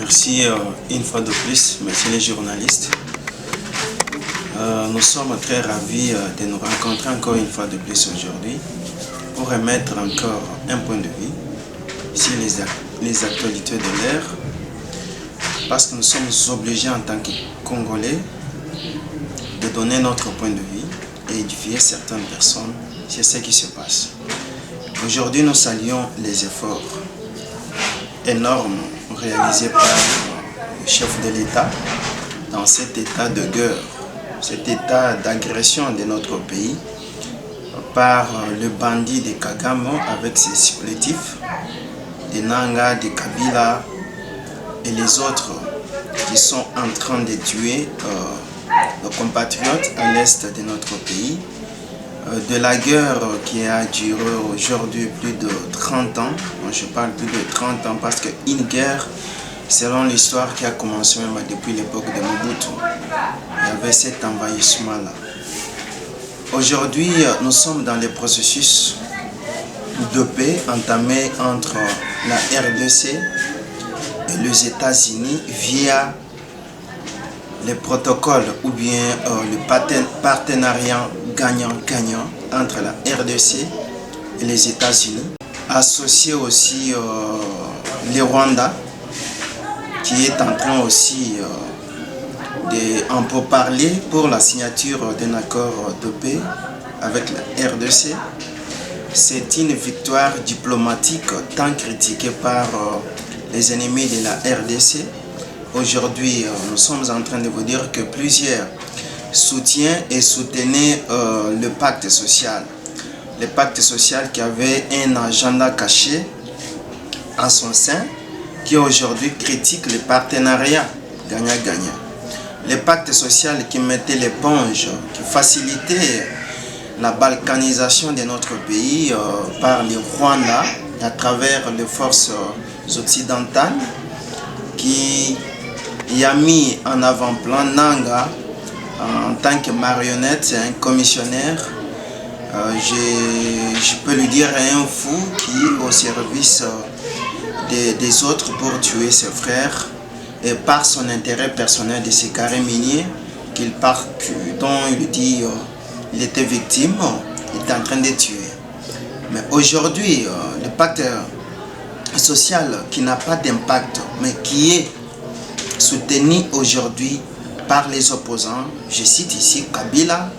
Merci une fois de plus, messieurs les journalistes. Nous sommes très ravis de nous rencontrer encore une fois de plus aujourd'hui pour remettre encore un point de vue sur les actualités de l'ère, parce que nous sommes obligés en tant que Congolais de donner notre point de vue et édifier certaines personnes sur ce qui se passe. Aujourd'hui, nous saluons les efforts énormes réalisés par le chef de l'État dans cet état de guerre, cet état d'agression de notre pays par le bandit de Kagame avec ses supplétifs, de Nanga, de Kabila et les autres qui sont en train de tuer nos compatriotes à l'est de notre pays. De la guerre qui a duré aujourd'hui plus de 30 ans. Je parle plus de 30 ans parce qu'une guerre, selon l'histoire qui a commencé même depuis l'époque de Mobutu, il y avait cet envahissement-là. Aujourd'hui, nous sommes dans le processus de paix entamé entre la RDC et les États-Unis via les protocoles ou bien le partenariat gagnant-gagnant entre la RDC et les États-Unis, associé aussi le Rwanda, qui est en train aussi de pourparler pour la signature d'un accord de paix avec la RDC. C'est une victoire diplomatique tant critiquée par les ennemis de la RDC. Aujourd'hui, nous sommes en train de vous dire que plusieurs soutiennent et soutenaient le pacte social. Le pacte social qui avait un agenda caché en son sein, qui aujourd'hui critique le partenariat gagnant-gagnant. Le pacte social qui mettait l'éponge, qui facilitait la balkanisation de notre pays par le Rwanda à travers les forces occidentales, qui y a mis en avant-plan Nanga en tant que marionnette, un commissionnaire, je peux lui dire un fou qui est au service des autres pour tuer ses frères, et par son intérêt personnel de ses carrés miniers dont il dit il était victime, il était en train de tuer. Mais aujourd'hui, le pacte social qui n'a pas d'impact, mais qui est soutenu aujourd'hui par les opposants, je cite ici Kabila,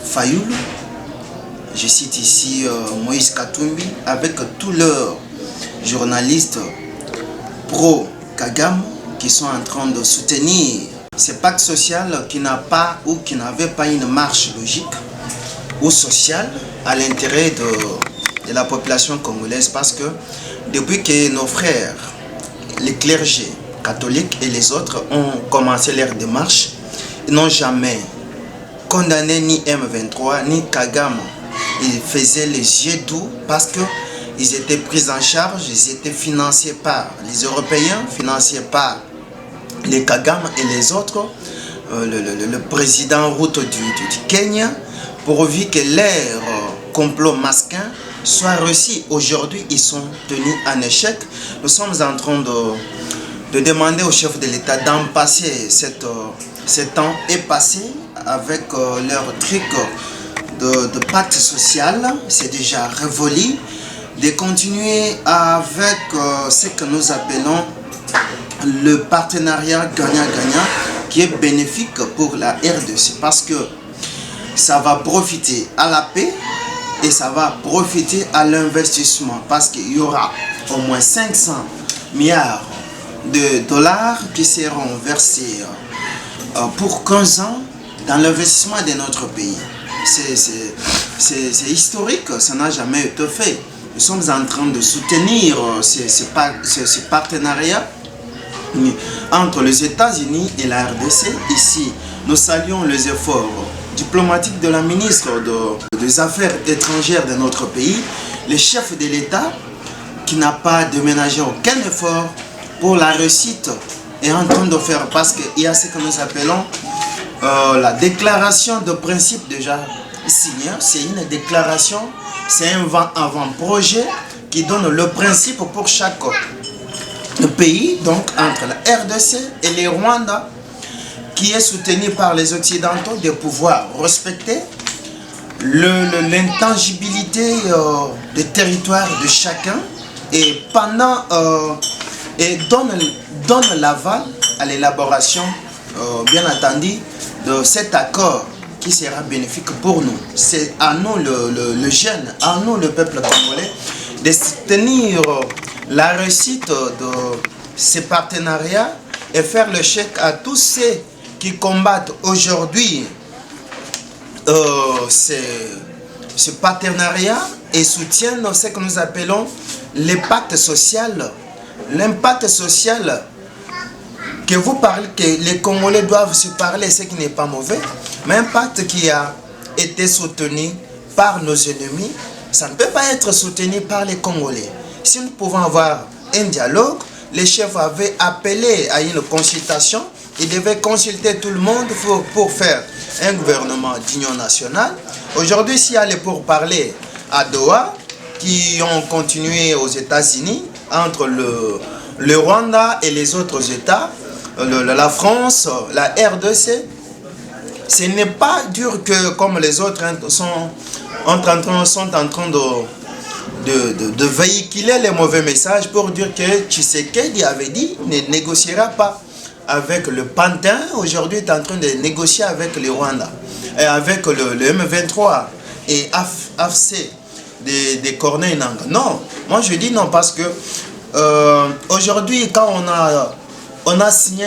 Fayoulou, je cite ici Moïse Katumbi, avec tous leurs journalistes pro-Kagame qui sont en train de soutenir ce pacte social qui n'a pas ou qui n'avait pas une marche logique ou sociale à l'intérêt de la population congolaise, parce que depuis que nos frères, les clergés catholiques et les autres ont commencé leur démarche, ils n'ont jamais condamné ni M23 ni Kagame. Ils faisaient les yeux doux parce qu'ils étaient pris en charge, ils étaient financés par les Européens, financés par les Kagame et les autres, le président Ruto du Kenya, pourvu que leur complot masquin soit réussi. Aujourd'hui, ils sont tenus en échec. Nous sommes en train de demander au chef de l'État d'en passer ce temps est passé avec leur truc de pacte social, c'est déjà révolu, de continuer avec ce que nous appelons le partenariat gagnant-gagnant, qui est bénéfique pour la RDC, parce que ça va profiter à la paix et ça va profiter à l'investissement, parce qu'il y aura au moins 500 milliards de dollars qui seront versés pour 15 ans dans l'investissement de notre pays. C'est historique, ça n'a jamais été fait. Nous sommes en train de soutenir ce partenariat entre les États-Unis et la RDC. Ici, nous saluons les efforts diplomatiques de la ministre des Affaires étrangères de notre pays, le chef de l'État qui n'a pas déménagé aucun effort pour la réussite est en train de faire, parce qu'il y a ce que nous appelons la déclaration de principe déjà signée. C'est une déclaration, c'est un avant-projet qui donne le principe pour chaque pays, donc entre la RDC et le Rwanda, qui est soutenu par les Occidentaux, de pouvoir respecter l'intangibilité des territoires de chacun et pendant et donne l'aval à l'élaboration bien entendu de cet accord qui sera bénéfique pour nous. C'est à nous le jeune, à nous le peuple congolais de soutenir la réussite de ces partenariats et faire le chèque à tous ceux qui combattent aujourd'hui ce partenariat et soutiennent ce que nous appelons l'impact social. L'impact social que vous parlez, que les Congolais doivent se parler, ce qui n'est pas mauvais, mais un pacte qui a été soutenu par nos ennemis, ça ne peut pas être soutenu par les Congolais. Si nous pouvons avoir un dialogue, les chefs avaient appelé à une consultation, ils devaient consulter tout le monde pour faire un gouvernement d'union nationale. Aujourd'hui, s'il y a les pourparlers à Doha, qui ont continué aux États-Unis, entre le Rwanda et les autres États, la France, la RDC, ce n'est pas dur que comme les autres sont en train de véhiculer les mauvais messages pour dire que Tshisekedi avait dit ne négociera pas avec le Pantin. Aujourd'hui, il est en train de négocier avec le Rwanda, et avec le M23 et AFC des Corneilles Nangaa. Non, moi je dis non parce que aujourd'hui, quand on a signé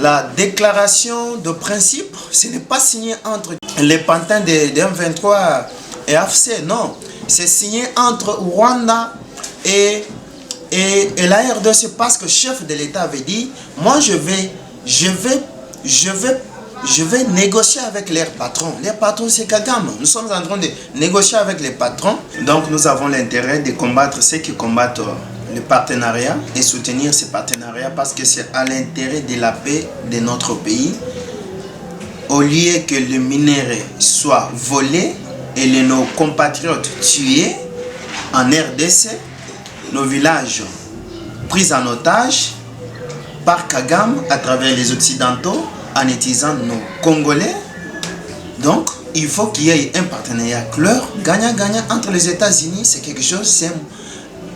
la déclaration de principe, ce n'est pas signé entre les pantins de M23 et AFC, non. C'est signé entre Rwanda et la RDC parce que le chef de l'État avait dit, moi je vais négocier avec leurs patrons. Les patrons, c'est Kagame. Nous sommes en train de négocier avec les patrons. Donc nous avons l'intérêt de combattre ceux qui combattent le partenariat et soutenir ces partenariats parce que c'est à l'intérêt de la paix de notre pays. Au lieu que le minerai soit volé et nos compatriotes tués en RDC, nos villages pris en otage par Kagame à travers les Occidentaux en utilisant nos Congolais. Donc, il faut qu'il y ait un partenariat clair, gagnant-gagnant entre les États-Unis. C'est quelque chose, c'est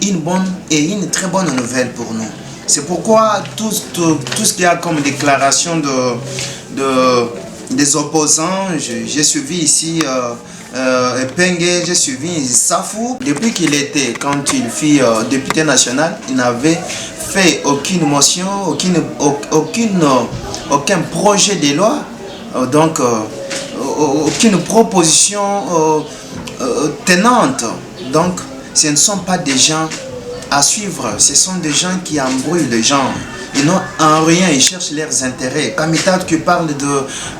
une bonne et une très bonne nouvelle pour nous. C'est pourquoi tout ce qu'il y a comme déclaration des opposants, j'ai suivi ici Pengue, j'ai suivi Safou. Depuis qu'il était, quand il fut député national, il n'avait fait aucune motion, aucun projet de loi, donc aucune proposition tenante. Donc ce ne sont pas des gens à suivre, ce sont des gens qui embrouillent les gens. Ils n'ont en rien, ils cherchent leurs intérêts. Kamitat qui parle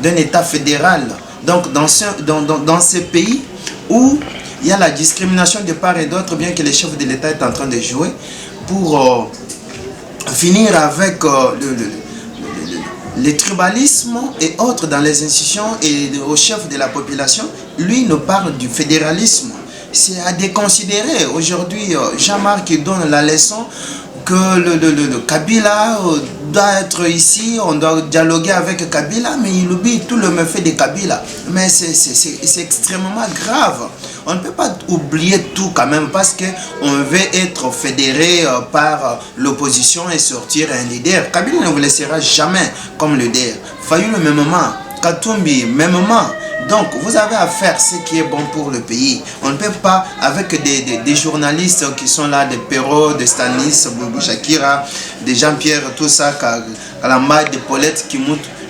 d'un État fédéral. Donc dans ces pays où il y a la discrimination de part et d'autre, bien que le chef de l'État est en train de jouer pour finir avec le tribalisme et autres dans les institutions et au chef de la population, lui nous parle du fédéralisme. C'est à déconsidérer. Aujourd'hui, Jean-Marc donne la leçon que le Kabila doit être ici, on doit dialoguer avec Kabila, mais il oublie tout le méfait de Kabila. Mais c'est extrêmement grave. On ne peut pas oublier tout quand même parce qu'on veut être fédéré par l'opposition et sortir un leader. Kabila ne vous laissera jamais comme leader. Fayou le même moment, Katumbi même moment. Donc, vous avez à faire ce qui est bon pour le pays. On ne peut pas, avec des journalistes qui sont là, des Perrault, des Stanis, Boubou Shakira, des Jean-Pierre, tout ça, Kalamba, des Paulette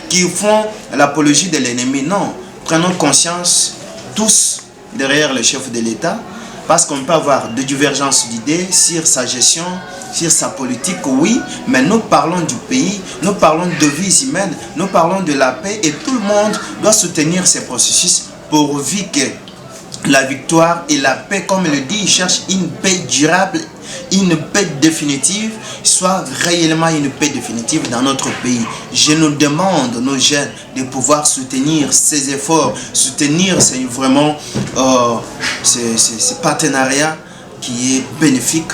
qui font l'apologie de l'ennemi. Non, prenons conscience, tous, derrière le chef de l'État, parce qu'on peut avoir des divergences d'idées sur sa gestion, sur sa politique, oui, mais nous parlons du pays, nous parlons de vies humaines, nous parlons de la paix et tout le monde doit soutenir ces processus pourvu que la victoire et la paix, comme il le dit, il cherche une paix durable, une paix définitive, soit réellement une paix définitive dans notre pays. Je nous demande, nos jeunes, de pouvoir soutenir ces efforts, soutenir vraiment ce partenariat qui est bénéfique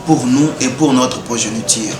pour nous et pour notre progéniture.